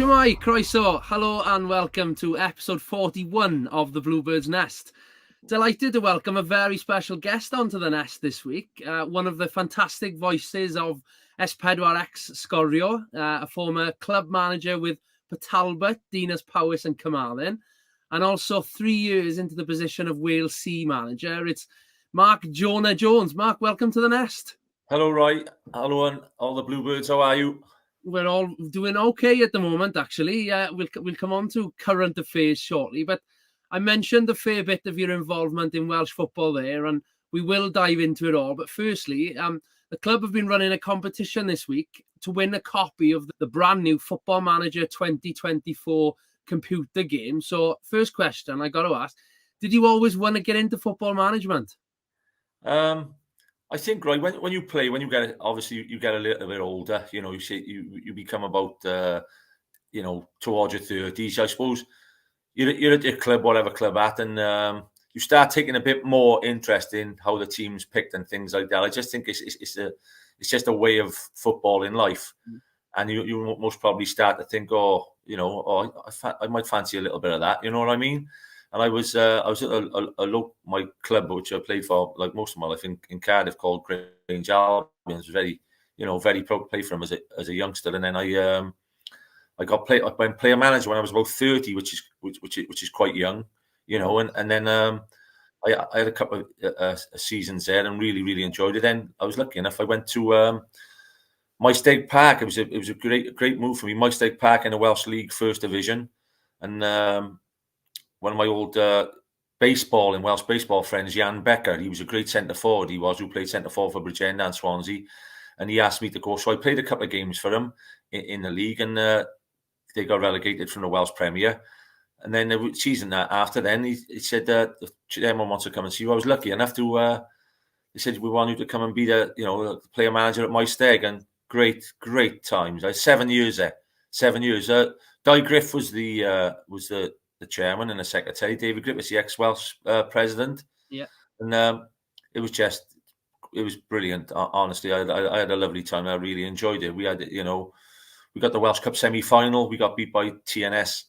Shwmai, croeso, hello and welcome to episode 41 of the Bluebirds Nest. Delighted to welcome a very special guest onto the Nest this week, one of the fantastic voices of S4C Sgorio, a former club manager with Talbot, Dinas Powys and Carmarthen, and also 3 years into the position of Wales C manager. It's Mark Jonah Jones. Mark, welcome to the Nest. Hello, Roy. Hello, and all the Bluebirds. How are you? We're all doing okay at the moment, actually. We'll come on to current affairs shortly, but I mentioned a fair bit of your involvement in Welsh football there, and we will dive into it all. But firstly, the club have been running a competition this week to win a copy of the brand new Football Manager 2024 computer game. So first question I got to ask, did you always want to get into football management? I think, right, when you play, when you get, obviously you get a little bit older, you know, you become about, towards your 30s, I suppose. You're at your club, whatever club at, and you start taking a bit more interest in how the team's picked and things like that. I just think it's just a way of football in life. And you most probably start to think, I might fancy a little bit of that, you know what I mean? And I was at my club, which I played for like most of my life in Cardiff, called Grange Albion. I was very proud to play for him as a youngster. And then I went player manager when I was about 30, which is quite young, you know. And then I had a couple of seasons there and really enjoyed it. Then I was lucky enough. I went to Maesteg Park. It was a great move for me. Maesteg Park in the Welsh League First Division, and one of my old Welsh baseball friends, Jan Becker, he was a great centre forward. Who played centre forward for Bridgend and Swansea, and he asked me to go. So I played a couple of games for him in the league, and they got relegated from the Welsh Premier. And then the season after, then he said the chairman wants to come and see you. I was lucky enough to. He said, we want you to come and be the player manager at Maesteg, and great times. I had 7 years there. 7 years. Di Griff was the chairman and the secretary. David Griff was the ex-Welsh president. Yeah. And it was brilliant. Honestly, I had a lovely time. I really enjoyed it. We had, we got the Welsh Cup semi-final. We got beat by TNS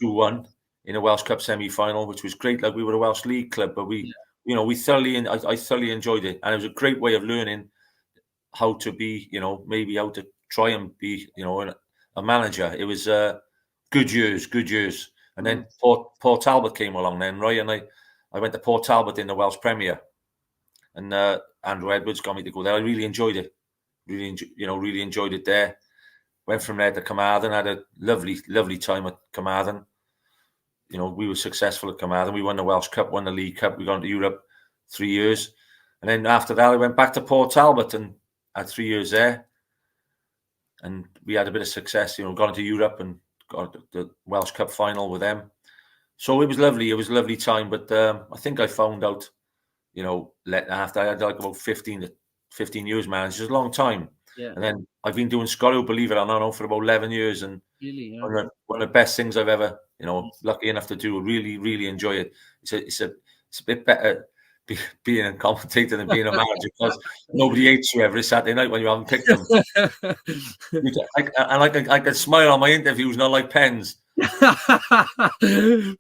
2-1 in a Welsh Cup semi-final, which was great. Like, we were a Welsh League club, but I thoroughly enjoyed it. And it was a great way of learning how to be, maybe how to try and be, a manager. It was good years. And then Port Talbot came along then, right? And I went to Port Talbot in the Welsh Premier, and Andrew Edwards got me to go there. I really enjoyed it. Really enjoyed it there. Went from there to Carmarthen. Had a lovely time at Carmarthen. We were successful at Carmarthen. We won the Welsh Cup, won the League Cup. We got into Europe 3 years. And then after that, I went back to Port Talbot and had 3 years there. And we had a bit of success, got into Europe and got the Welsh Cup final with them. So it was lovely. It was a lovely time. But I think I found out, after I had like about 15 years managed. It's a long time. Yeah. And then I've been doing Sgorio, believe it or not, for about 11 years. And really, yeah. one of the best things I've ever, lucky enough to do. Really enjoy it. It's a bit better being a commentator than being a manager, because nobody hates you every Saturday night when you haven't picked them. I can smile on my interviews, not like pens.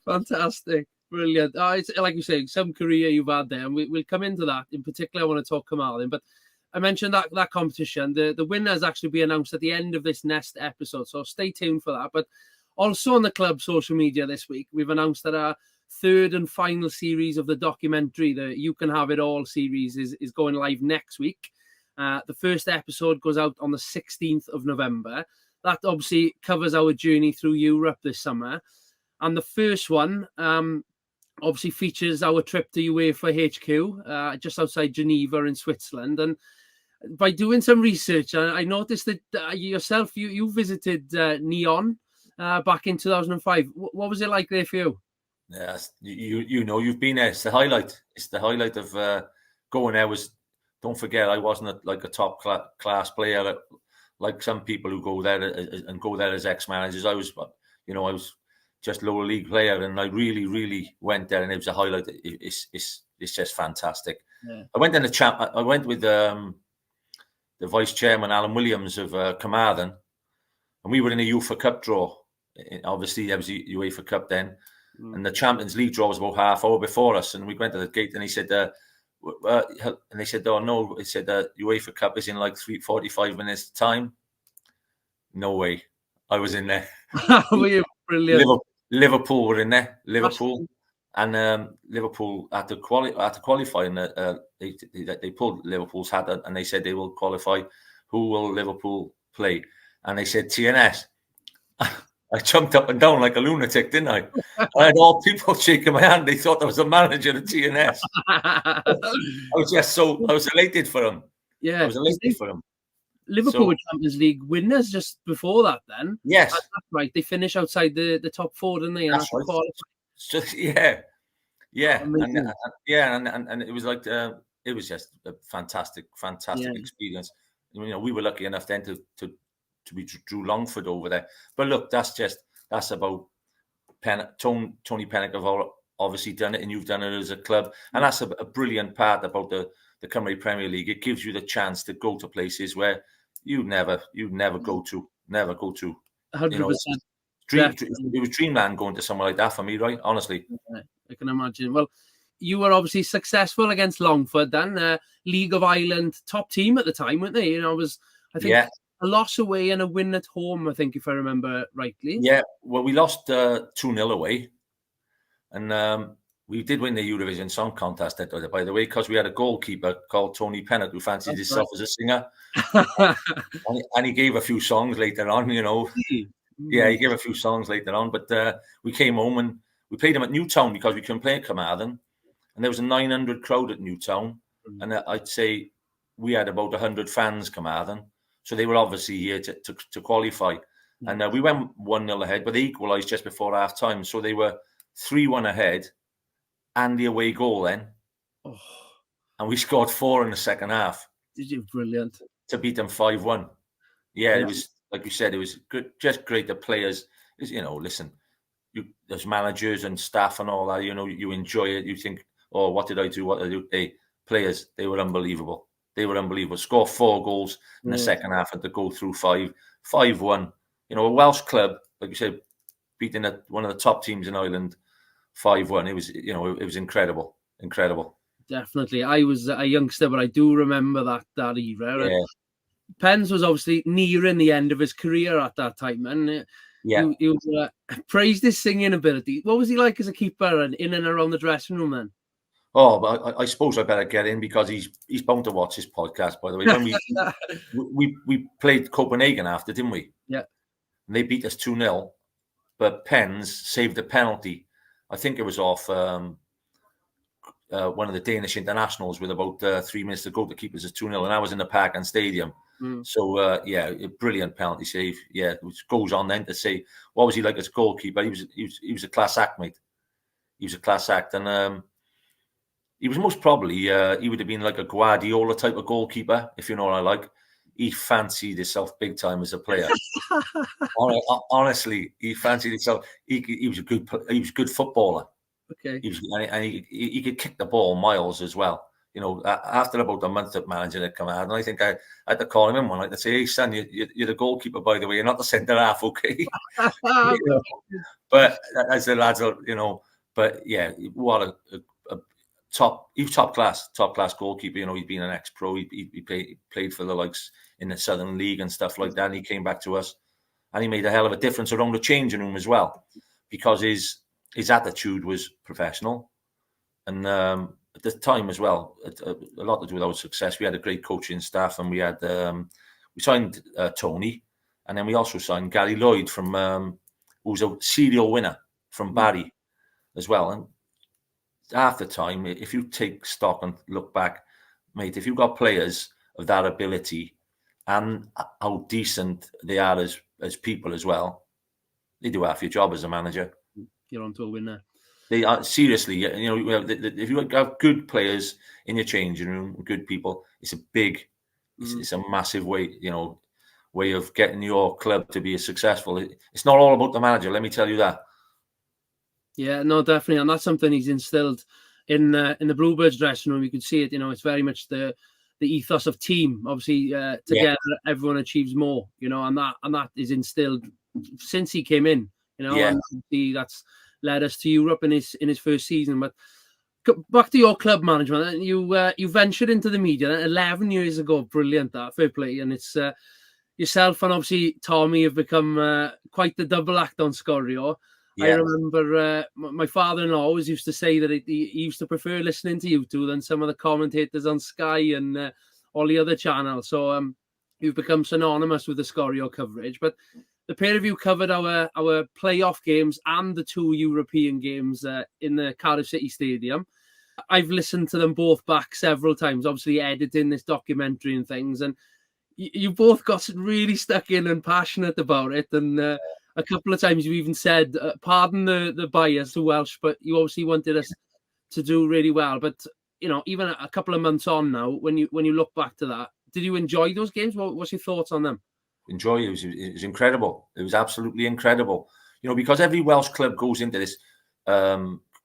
Fantastic. Brilliant. It's like you say, some career you've had there, and we'll come into that. In particular, I want to talk Carmarthen, but I mentioned that competition. The winners actually be announced at the end of this Nest episode, so stay tuned for that. But also on the club social media this week, we've announced that our third and final series of the documentary, the You Can Have It All series, is going live next week. The first episode goes out on the 16th of November. That obviously covers our journey through Europe this summer. And the first one obviously features our trip to UEFA HQ, just outside Geneva in Switzerland. And by doing some research, I noticed that yourself, you visited Neon back in 2005. What was it like there for you? Yes, you've been there. It's the highlight. It's the highlight of going there. Don't forget, I wasn't a top class player like some people who go there as ex-managers. I was just lower league player, and I really went there, and it was a highlight. It's just fantastic. Yeah. I went in I went with the vice chairman Alan Williams of Carmarthen. and we were in a UEFA Cup draw. Obviously, there was a UEFA Cup then, and the Champions League draw was about half hour before us. And we went to the gate, and he said, and they said, "Oh no," he said, "UEFA Cup is in like 45 minutes time." No way, I was in there. Were you? Brilliant. Liverpool were in there. Liverpool. And Liverpool had to qualify, and they pulled Liverpool's hat, and they said they will qualify. Who will Liverpool play? And they said TNS. I jumped up and down like a lunatic, didn't I? I had all people shaking my hand. They thought I was the manager of TNS. I was elated for them. Yeah, I was elated for them. Liverpool were Champions League winners just before that. Then yes, that's right. They finished outside the top four, didn't they? That's right. Just, and it was like it was just a fantastic experience. You know, we were lucky enough then to be Drew Longford over there. But look, that's about Tony Pennock have obviously done it, and you've done it as a club, and that's a brilliant part about the Cymru Premier League. It gives you the chance to go to places where you never go to. 100%. It was dreamland going to somewhere like that for me, right? Honestly, I can imagine. Well, you were obviously successful against Longford, then League of Ireland top team at the time, weren't they? You know, I think a loss away and a win at home, I think, if I remember rightly. Yeah, well, we lost 2-0 away, and we did win the Eurovision Song Contest, by the way, because we had a goalkeeper called Tony Pennock who fancied himself as a singer, and he gave a few songs later on, you know. Yeah, he gave a few songs later on, but we came home and we played him at Newtown because we couldn't play at Carmarthen, and there was a 900 crowd at Newtown, and I'd say we had about 100 fans Carmarthen, so they were obviously here to qualify, and we went 1-0 ahead, but they equalised just before half time, so they were 3-1 ahead, and the away goal then, and we scored 4 in the second half. Did you? Brilliant. To beat them 5-1. Yeah, it was. Like you said, it was good, just great. The players, you know, listen, there's managers and staff and all that, you know, you enjoy it. You think, oh, what did I do? What did I do? Hey, players, they were unbelievable. They were unbelievable. Score 4 goals in the second half and to go through 5-1. You know, a Welsh club, like you said, beating one of the top teams in Ireland 5-1. It was, you know, it was incredible. Incredible. Definitely. I was a youngster, but I do remember that era. Yeah. Pens was obviously nearing the end of his career at that time, and he was, praised his singing ability. What was he like as a keeper and in and around the dressing room then? Oh, but I suppose I better get in because he's bound to watch his podcast. By the way, when we played Copenhagen after, didn't we? Yeah, and they beat us 2-0, but Pens saved a penalty. I think it was off one of the Danish internationals with about 3 minutes to go to keep us at 2-0, and I was in the Park and Stadium. So, a brilliant penalty save. Yeah, which goes on then to say, what was he like as a goalkeeper? He was a class act, mate. He was a class act. And he was most probably, he would have been like a Guardiola type of goalkeeper, if you know what I like. He fancied himself big time as a player. Honestly, he fancied himself. He was a good footballer. Okay. He could kick the ball miles as well. You know, after about a month of managing it come out, and I think I had to call him in one night and say, "Hey, son, you're the goalkeeper, by the way. You're not the centre half, okay?" But as the lads are, you know, but yeah, what a top class goalkeeper. You know, he's been an ex-pro. He played for the likes in the Southern League and stuff like that. And he came back to us, and he made a hell of a difference around the changing room as well, because his attitude was professional, and at the time as well, a lot to do with our success. We had a great coaching staff, and we had we signed Tony, and then we also signed Gary Lloyd from who's a serial winner from Barry as well. And half the time, if you take stock and look back, mate, if you've got players of that ability and how decent they are as people as well, they do half your job as a manager. You're on to a winner. They are seriously, you know, if you have good players in your changing room, good people, it's a massive way, you know, way of getting your club to be successful. It's not all about the manager, let me tell you that. Yeah, no, definitely, and that's something he's instilled in the Bluebirds dressing room. You could see it, you know, it's very much the the ethos of team. Obviously, together everyone achieves more, you know, and that is instilled since he came in, you know, and that's led us to Europe in his first season. But back to your club management, you ventured into the media 11 years ago. Brilliant, that, fair play. And it's yourself and obviously Tommy have become quite the double act on Sgorio. I remember my father-in-law always used to say that he used to prefer listening to you two than some of the commentators on Sky and all the other channels. So you've become synonymous with the Sgorio coverage. But the pair of you covered our playoff games and the 2 European games in the Cardiff City Stadium. I've listened to them both back several times, obviously editing this documentary and things. And you both got really stuck in and passionate about it. And a couple of times you even said, pardon the bias to Welsh, but you obviously wanted us to do really well. But, you know, even a couple of months on now, when you look back to that, did you enjoy those games? What's your thoughts on them? Enjoy it. It was incredible. It was absolutely incredible. You know, because every Welsh club goes into this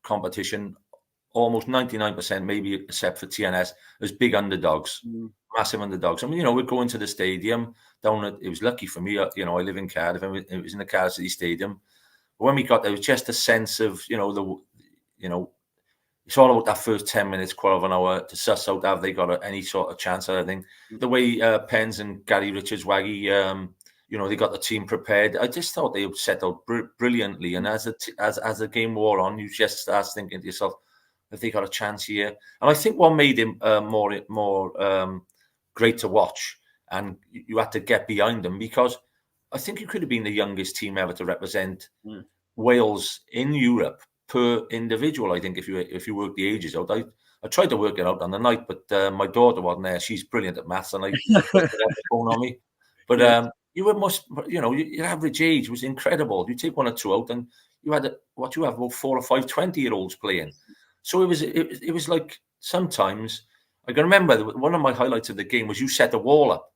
competition, almost 99%, maybe except for TNS, as big underdogs. Massive underdogs. I mean, you know, we'd go into the stadium it was lucky for me, you know, I live in Cardiff, and it was in the Cardiff City Stadium. But when we got there, it was just a sense of, you know, it's all about that first 10 minutes, quarter of an hour to suss out have they got any sort of chance or anything. The way Pens and Gary Richards-Waggy, you know, they got the team prepared. I just thought they set out brilliantly. And as the game wore on, you just start thinking to yourself, have they got a chance here? And I think what made him more great to watch, and you had to get behind them, because I think you could have been the youngest team ever to represent Wales in Europe per individual. I think if you work the ages out, I tried to work it out on the night, but my daughter wasn't there. She's brilliant at maths, and I put the phone on me. But your average age was incredible. You take 1 or 2 out, and you had about 4 or 5 20-year-olds playing. So it was like, sometimes I can remember one of my highlights of the game was you set the wall up.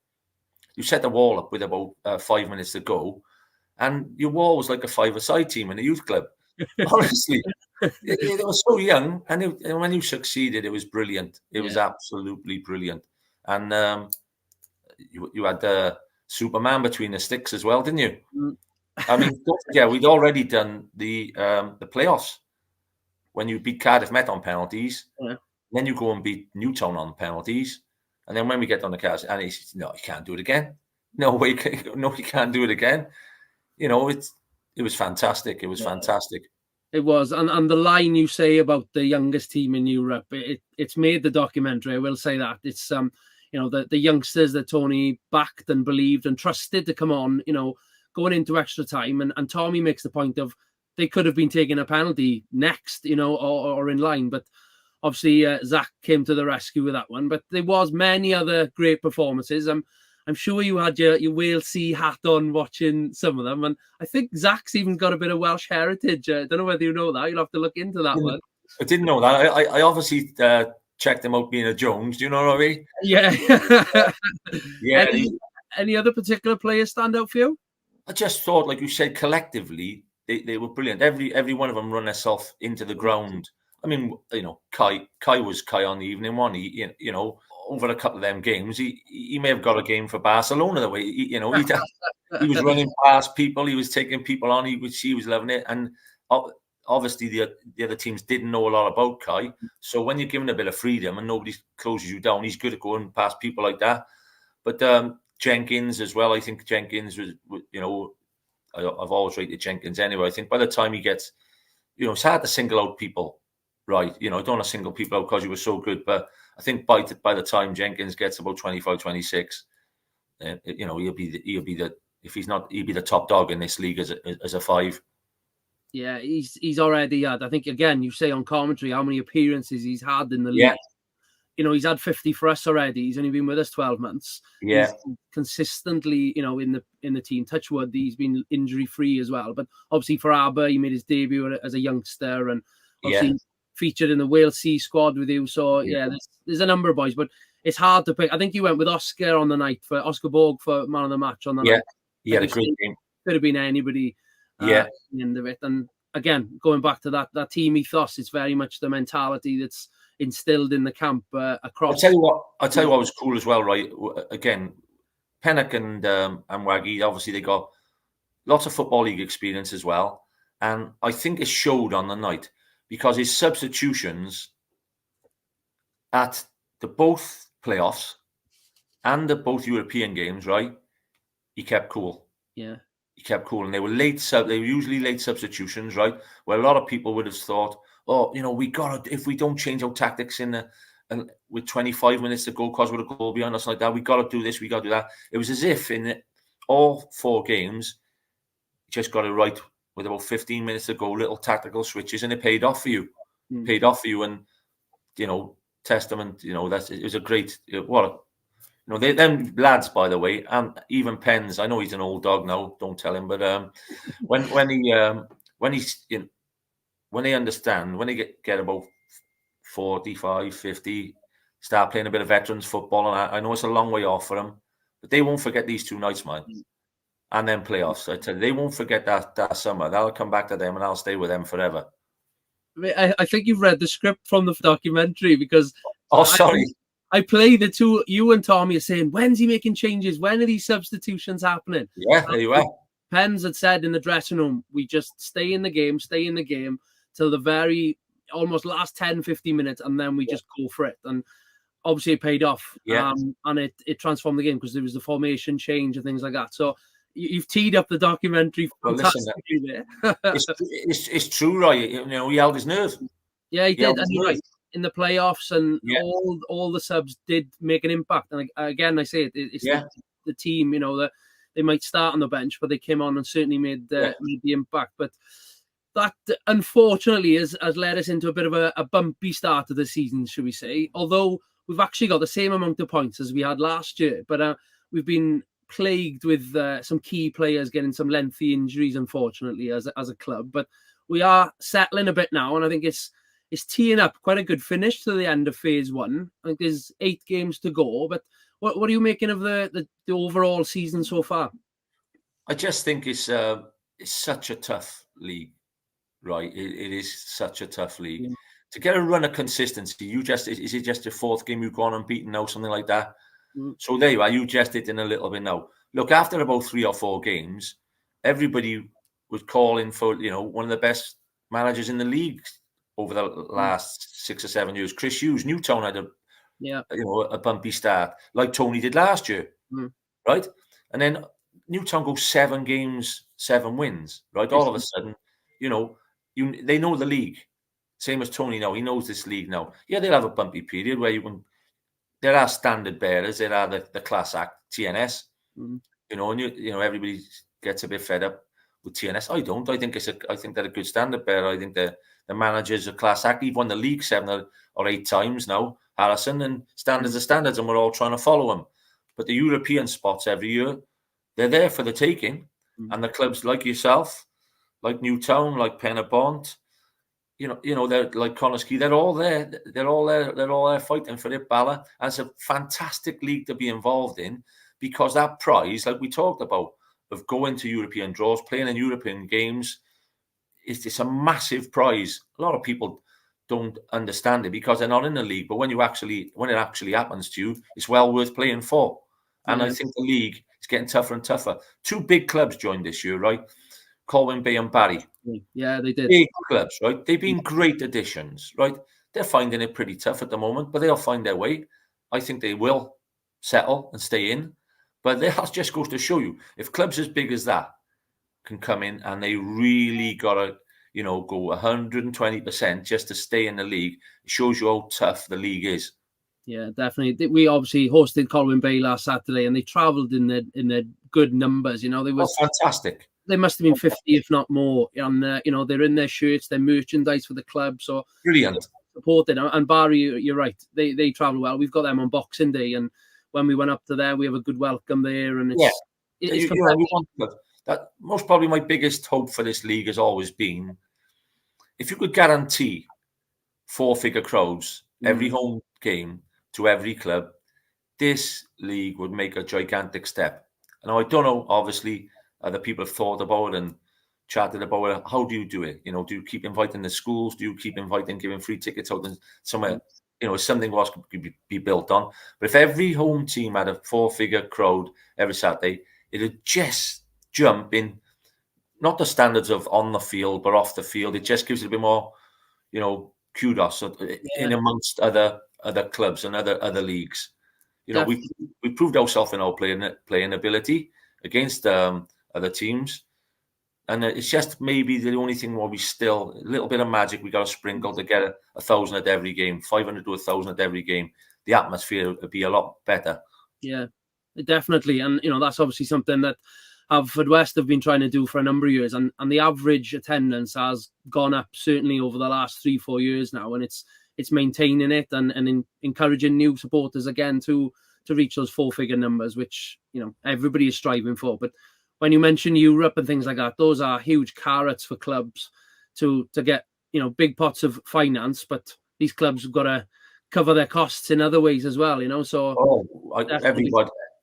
You set the wall up with about 5 minutes to go, and your wall was like a 5-a-side team in a youth club. Honestly, they were so young, and when you succeeded, it was brilliant. It was absolutely brilliant. And you had Superman between the sticks as well, didn't you? I mean, don't forget, we'd already done the playoffs when you beat Cardiff Met on penalties. Then you go and beat Newtown on penalties. And then when we get on the cast, and he says, no, you can't do it again. No way, no, you can't do it again. You know, it was fantastic. It was fantastic. It was. And the line you say about the youngest team in Europe, it's made the documentary. I will say that. It's, you know, the youngsters that Tony backed and believed and trusted to come on, you know, going into extra time. And Tommy makes the point of they could have been taking a penalty next, you know, or in line. But obviously, Zach came to the rescue with that one. But there was many other great performances. I'm sure you had your Wales C hat on watching some of them. And I think Zach's even got a bit of Welsh heritage. I don't know whether you know that. You'll have to look into that one. I didn't know that. I obviously checked him out being a Jones. Do you know what I mean? Yeah. Yeah. Any other particular players stand out for you? I just thought, like you said, collectively, they were brilliant. Every one of them run themselves into the ground. I mean, you know, Kai was Kai on the evening one. He, you know, over a couple of them games, he may have got a game for Barcelona the way, he was running past people, he was taking people on, he was loving it. And obviously the other teams didn't know a lot about Kai. So when you're given a bit of freedom and nobody closes you down, he's good at going past people like that. But Jenkins as well, I think Jenkins was, you know, I've always rated Jenkins anyway. I think by the time he gets, you know, it's hard to single out people, right? You know, I don't want to single people out because you were so good, but I think by the time Jenkins gets about 25, 26, you know, he'll be the top dog in this league as a 5. Yeah, he's already had, I think, again, you say on commentary how many appearances he's had in the league. Yeah. You know, he's had 50 for us already. He's only been with us 12 months. Yeah. He's consistently, you know, in the team. Touchwood, he's been injury-free as well. But obviously for Aber, he made his debut as a youngster and obviously featured in the Wales C squad with you. So, there's a number of boys. But it's hard to pick. I think you went with Oscar on the night, for Oscar Borg for man of the match on the night. Yeah, a great game. Could have been anybody at the end of it. And again, going back to that team ethos, it's very much the mentality that's instilled in the camp across. I'll tell you what was cool as well, right? Again, Pennock and Waggy, obviously they got lots of Football League experience as well. And I think it showed on the night because his substitutions at the both playoffs and the both European games, right? He kept cool. Yeah. He kept cool. And they were they were usually late substitutions, right? Where a lot of people would have thought, oh, we got to, if we don't change our tactics and with 25 minutes to go, because we're a goal behind us like that, we got to do this, we got to do that. It was as if in all 4 games, he just got it right with about 15 minutes to go, little tactical switches, and it paid off for you. Paid off for you, and testament. It was a great them lads, by the way, and even Pens. I know he's an old dog now. Don't tell him, but when they understand, when they get about 45, 50, start playing a bit of veterans football, and I know it's a long way off for them, but they won't forget these 2 nights, man. And then playoffs. I tell you, they won't forget that summer. That'll come back to them, and I'll stay with them forever. I think you've read the script from the documentary, because sorry. I play the 2. You and Tommy are saying, when's he making changes? When are these substitutions happening? Yeah, there you are. Pens had said in the dressing room, we just stay in the game till the very almost last 10, 15 minutes, and then we just go for it. And obviously it paid off. Yeah. And it transformed the game because there was the formation change and things like that. So you've teed up the documentary fantastically there. It's true, right? He held his nerve. Yeah, he did. And you're right. In the playoffs, and all the subs did make an impact. And again, I say it's the team, that they might start on the bench, but they came on and certainly made the impact. But that, unfortunately, has led us into a bit of a bumpy start of the season, should we say. Although we've actually got the same amount of points as we had last year, but we've been plagued with some key players getting some lengthy injuries, unfortunately, as a club. But we are settling a bit now, and I think it's teeing up quite a good finish to the end of phase 1. I think there's 8 games to go, but what are you making of the overall season so far? I just think it's such a tough league, right? It is such a tough league. Yeah. To get a run of consistency, is it just your 4th game you've gone unbeaten now, something like that? So there you are, you just did in a little bit now. Look, after about 3 or 4 games, everybody was calling for, one of the best managers in the league over the last 6 or 7 years. Chris Hughes, Newtown had a bumpy start, like Tony did last year, right? And then Newtown goes 7 games, 7 wins, right? All of a sudden, they know the league. Same as Tony now. He knows this league now. Yeah, they'll have a bumpy period where there are standard bearers. There are the class act, TNS, and everybody gets a bit fed up with TNS. I don't. I think they're a good standard bearer. I think the manager's a class act. He's won the league 7 or 8 times now, Harrison, and standards are standards, and we're all trying to follow him. But the European spots every year, they're there for the taking. And the clubs like yourself, like Newtown, like Pennabont, they're like Connaskey, they're all there. They're all there fighting for it, Bala. And it's a fantastic league to be involved in, because that prize, like we talked about, of going to European draws, playing in European games, it's a massive prize. A lot of people don't understand it because they're not in the league. But when it actually happens to you, it's well worth playing for. And I think the league is getting tougher and tougher. 2 big clubs joined this year, right? Colwyn Bay and Barry. Yeah, they did. Big clubs, right? They've been great additions, right? They're finding it pretty tough at the moment, but they'll find their way. I think they will settle and stay in. But that just goes to show you, if clubs as big as that can come in and they really got to, go 120% just to stay in the league, it shows you how tough the league is. Yeah, definitely. We obviously hosted Colwyn Bay last Saturday, and they travelled in their good numbers. They were fantastic. They must have been 50, if not more. And they're in their shirts, their merchandise for the club. So brilliant. Supported. And Barry, you're right. They travel well. We've got them on Boxing Day, and when we went up to there, we have a good welcome there. And it's that most probably my biggest hope for this league has always been, if you could guarantee 4-figure crowds every home game to every club, this league would make a gigantic step. Now, I don't know, obviously, other people have thought about it and chatted about it. How do you do it? Do you keep inviting the schools? Do you keep inviting, giving free tickets out somewhere? you know, it's something was could be built on. But if every home team had a 4-figure crowd every Saturday, it'd just jump in, not the standards of on the field, but off the field. It just gives it a bit more, you know, kudos in amongst other clubs and other leagues. You know, we proved ourselves in our playing ability against other teams. And it's just maybe the only thing where we still, a little bit of magic we got to sprinkle to get 1,000 at every game, 500 to 1,000 at every game. The atmosphere would be a lot better. Yeah, definitely. And, you know, that's obviously something that Haverfordwest have been trying to do for a number of years. And the average attendance has gone up certainly over the last 3-4 years now. And it's maintaining it and encouraging new supporters again to reach those 4-figure numbers, which, you know, everybody is striving for. But when you mention Europe and things like that, those are huge carrots for clubs to get, you know, big pots of finance. But these clubs have got to cover their costs in other ways as well, you know. So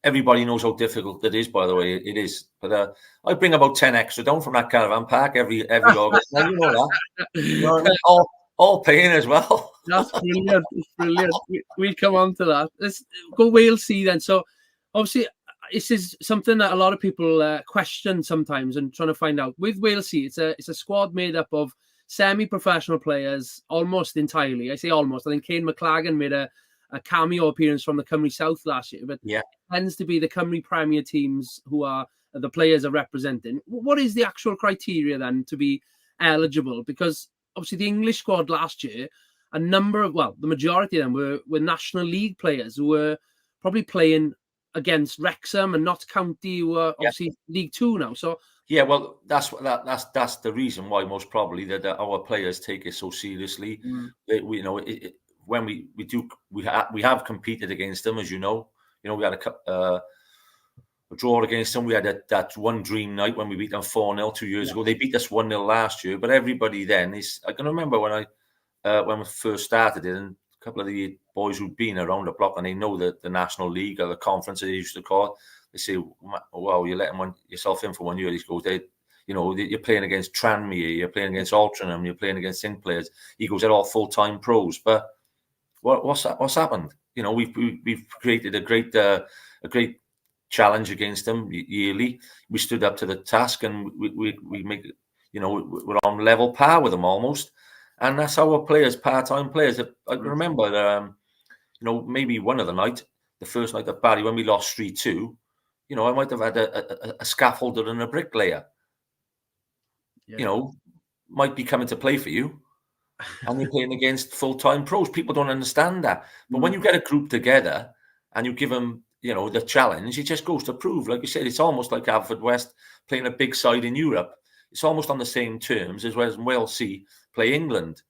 everybody knows how difficult it is. By the way, it is. But I bring about 10 extra down from that caravan park every August. Now, you know that. You know what I mean? All paying as well. That's brilliant. It's brilliant. We'll come on to that. Let's go Wales C then. So obviously, this is something that a lot of people question sometimes and trying to find out. With Wales C, it's a squad made up of semi-professional players almost entirely. I say almost. I think Kane McLagan made a cameo appearance from the Cymru South last year, but it tends to be the Cymru Premier teams who are the players are representing. What is the actual criteria then to be eligible? Because obviously the English squad last year, the majority of them were National League players who were probably playing against Wrexham and Notts County, who are obviously League Two now. So well, that's the reason why most probably that our players take it so seriously. We, you know, when we have competed against them, as you know. You know, we had a draw against them. We had that one dream night when we beat them 4-0 2 years ago. They beat us 1-0 last year, but everybody then is. I can remember when we first started it, and a couple of the boys who'd been around the block and they know the National League or the conference they used to call it. They say, "Wow, you're letting yourself in for 1 year." He goes, you're playing against Tranmere, you're playing against Altrincham, you're playing against Sing players. He goes, they're all full-time pros. But what's happened? You know, we've created a great challenge against them yearly. We stood up to the task, and we make, you know, we're on level par with them almost. And that's our players, part-time players. I remember, you know, maybe one of the first night at Barry when we lost 3-2. You know, I might have had a scaffolder and a bricklayer. You know, might be coming to play for you. And you're playing against full-time pros. People don't understand that. But when you get a group together and you give them, you know, the challenge, it just goes to prove. Like you said, it's almost like Haverfordwest playing a big side in Europe. It's almost on the same terms as Wales C play England.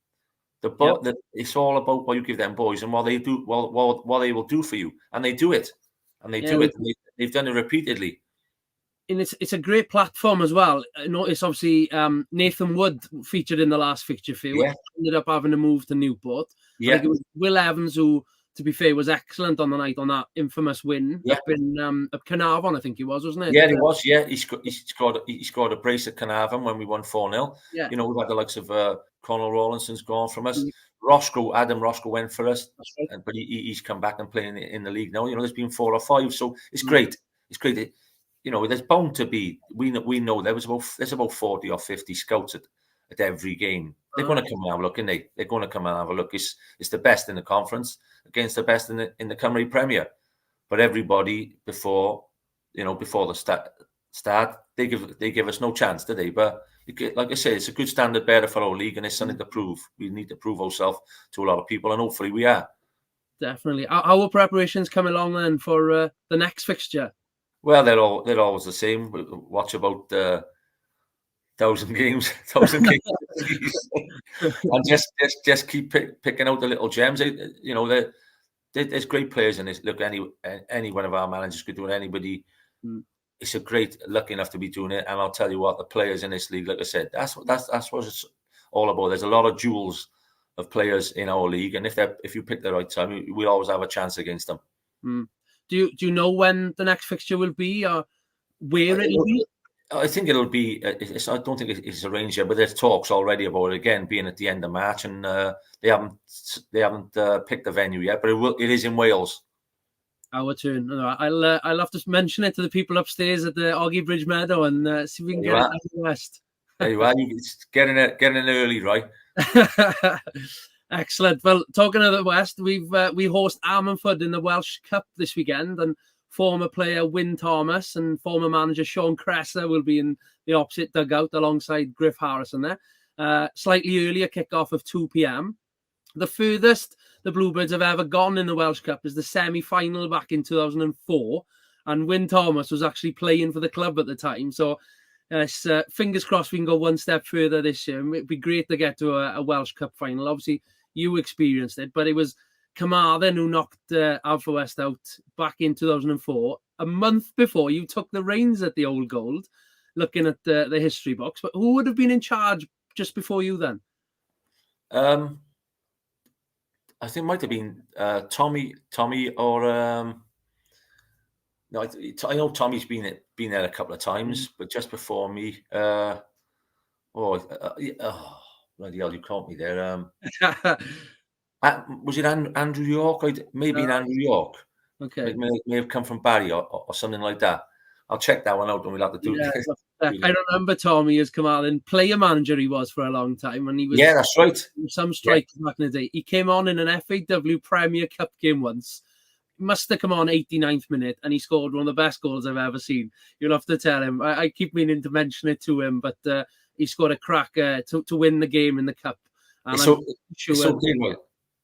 It's all about what you give them boys and what they do, what they will do for you. And they do it. And they do it. They've done it repeatedly. And it's a great platform as well. I noticed obviously Nathan Wood featured in the last fixture for you. Ended up having to move to Newport. I think it was Will Evans who, to be fair, was excellent on the night on that infamous win up in Carnarvon, I think he was, wasn't it? Yeah, he was. Yeah, he scored a brace at Carnarvon when we won 4-0. Yeah. You know, we've had the likes of Conor Rawlinson's gone from us. Adam Roscoe went for us, but he's come back and playing in the league now. You know, there's been 4 or 5, so it's great. It's great. You know, there's bound to be. We know there's about 40 or 50 scouts at every game. They're going to come and have a look, aren't they? They're going to come and have a look. It's the best in the conference against the best in the Cymru Premier. But everybody before the start, they give us no chance, do they? But like I say, it's a good standard bearer for our league, and it's something to prove. We need to prove ourselves to a lot of people, and hopefully we are. Definitely. How are preparations coming along then for the next fixture? Well, they're always the same. We watch about 1,000 games, and just keep picking out the little gems. You know, there's great players in this. Look, any one of our managers could do it. Anybody, it's a great lucky enough to be doing it. And I'll tell you what, the players in this league, like I said, that's what it's all about. There's a lot of jewels of players in our league, and if you pick the right time, we'll always have a chance against them. Do you know when the next fixture will be, or where it will be? I think it'll be. I don't think it's arranged yet, but there's talks already about it again being at the end of March, and they haven't picked the venue yet. But it is in Wales. Our turn. I'll have to mention it to the people upstairs at the Oggy Bridge Meadow and see if we can get it down the west. There you are. It's getting it early, right? Excellent. Well, talking of the west, we host Ammanford in the Welsh Cup this weekend, and former player Wyn Thomas and former manager Sean Cresser will be in the opposite dugout alongside Griff Harrison there. Slightly earlier kick-off of 2 p.m. The furthest the Bluebirds have ever gone in the Welsh Cup is the semi-final back in 2004, and Wyn Thomas was actually playing for the club at the time. So fingers crossed we can go one step further this year. It'd be great to get to a Welsh Cup final. Obviously, you experienced it, but it was Carmarthen who knocked Alpha West out back in 2004, a month before you took the reins at the Old Gold, looking at the history books. But who would have been in charge just before you then? I think it might have been Tommy, or no, I know Tommy's been there a couple of times, but just before me, bloody hell, you caught me there. Was it Andrew York? Maybe Andrew York. Okay. It may have come from Barry or something like that. I'll check that one out and we'll have to do this. I remember Tommy as Carmarthen player manager he was for a long time. And he was that's right. Some strikers back in the day. He came on in an FAW Premier Cup game once. He must have come on 89th minute and he scored one of the best goals I've ever seen. You'll have to tell him. I keep meaning to mention it to him, but he scored a cracker to win the game in the Cup. And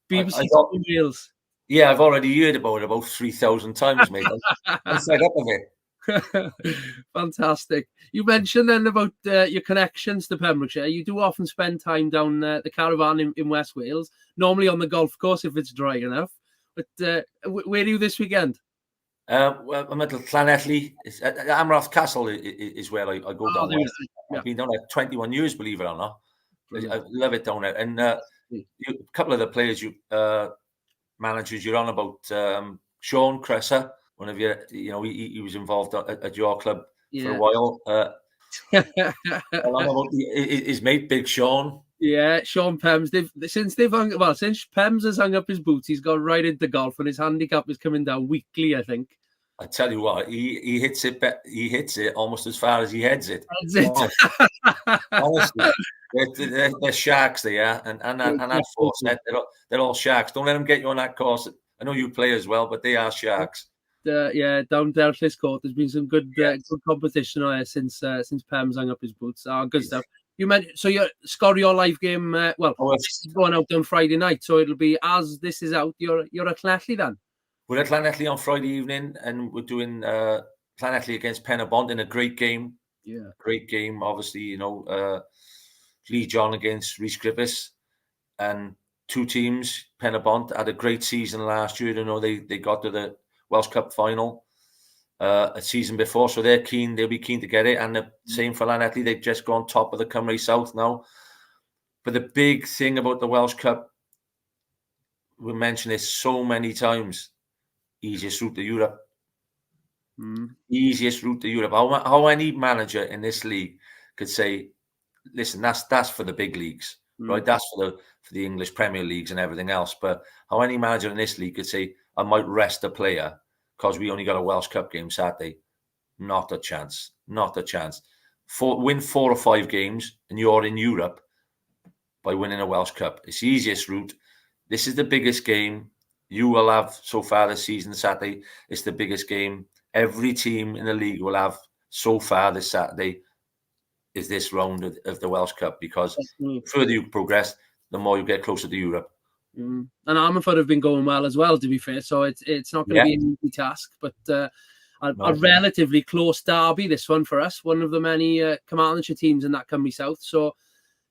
BBC Wales. Yeah, I've already heard about 3,000 times, mate. I'm fed up of it. Fantastic. You mentioned then about your connections to Pembrokeshire. You do often spend time down the caravan in West Wales, normally on the golf course if it's dry enough. But where are you this weekend? Well, I'm at Llanelli. At Amrath Castle is where I go down there. I've been down there 21 years, believe it or not. I love it down there. And a couple of the players, managers you're on about, Sean Cresser, one of your, he was involved at your club for a while. Along about his mate, Big Sean. Yeah, Sean Pems. Since Pems has hung up his boots, he's got right into golf, and his handicap is coming down weekly, I think. I tell you what, he hits it. He hits it almost as far as he heads it. Honestly, they're sharks, they are, and that force net, they're all sharks. Don't let them get you on that course. I know you play as well, but they are sharks. Down Delphis Court, there's been some good competition on there since Pems hung up his boots. Good stuff. You mentioned, so your Sgorio live game. This is going out on Friday night, so it'll be as this is out. You're at Llanelli then. We're at Llanelli on Friday evening, and we're doing Llanelli against Pembrokeshire in a great game. Yeah, great game. Obviously, Lee John against Rhys Griffiths, and two teams. Pembrokeshire had a great season last year. They got to the Welsh Cup final a season before, so they'll be keen to get it. And the same for Llanelli, they've just gone top of the Cymru South now. But the big thing about the Welsh Cup, we mentioned this so many times, easiest route to Europe. Easiest route to Europe. How any manager in this league could say, listen, that's for the big leagues, right? That's for the English Premier Leagues and everything else. But how any manager in this league could say, I might rest a player because we only got a Welsh Cup game Saturday. Not a chance. Not a chance. Win 4 or 5 games and you're in Europe by winning a Welsh Cup. It's the easiest route. This is the biggest game you will have so far this season, Saturday. It's the biggest game every team in the league will have so far this Saturday is this round of the Welsh Cup, because the further you progress, the more you get closer to Europe. And Ammanford have been going well as well, to be fair, so it's not going to be an easy task, but a relatively close derby, this one for us, one of the many Carmarthenshire teams in that Cymru South, so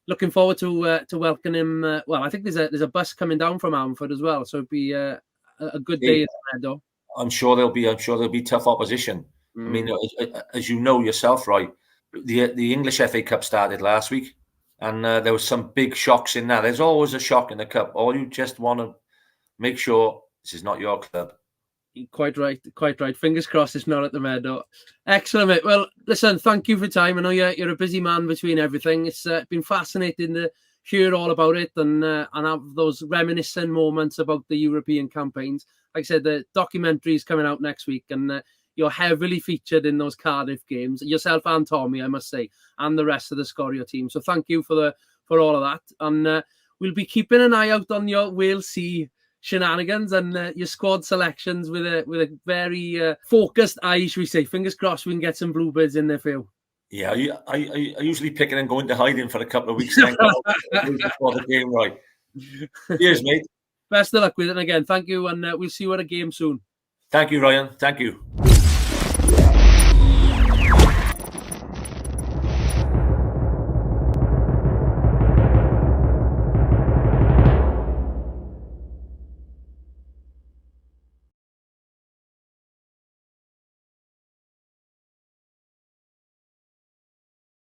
looking forward to welcoming him. I think there's a bus coming down from Ammanford as well, so it'd be a good day at the Meadow. I'm sure there'll be tough opposition. I mean, as you know yourself, right, the English FA Cup started last week, and there was some big shocks in that. There's always a shock in the cup. All you just want to make sure this is not your club. Quite right. Fingers crossed it's not at the Meadow. Excellent, mate. Well, listen, thank you for your time. I know you're a busy man between everything. It's been fascinating to hear all about it and have those reminiscent moments about the European campaigns. Like I said, the documentary is coming out next week, and you're heavily featured in those Cardiff games, yourself and Tommy, I must say, and the rest of the Sgorio team. So thank you for all of that, and we'll be keeping an eye out on your Wales Sea shenanigans and your squad selections with a very focused eye, should we say. Fingers crossed we can get some Bluebirds in there for you. Yeah, I usually pick it and go into hiding for a couple of weeks then before the game, right? Cheers, mate. Best of luck with it, and again, thank you, and we'll see you at a game soon. Thank you, Ryan. Thank you.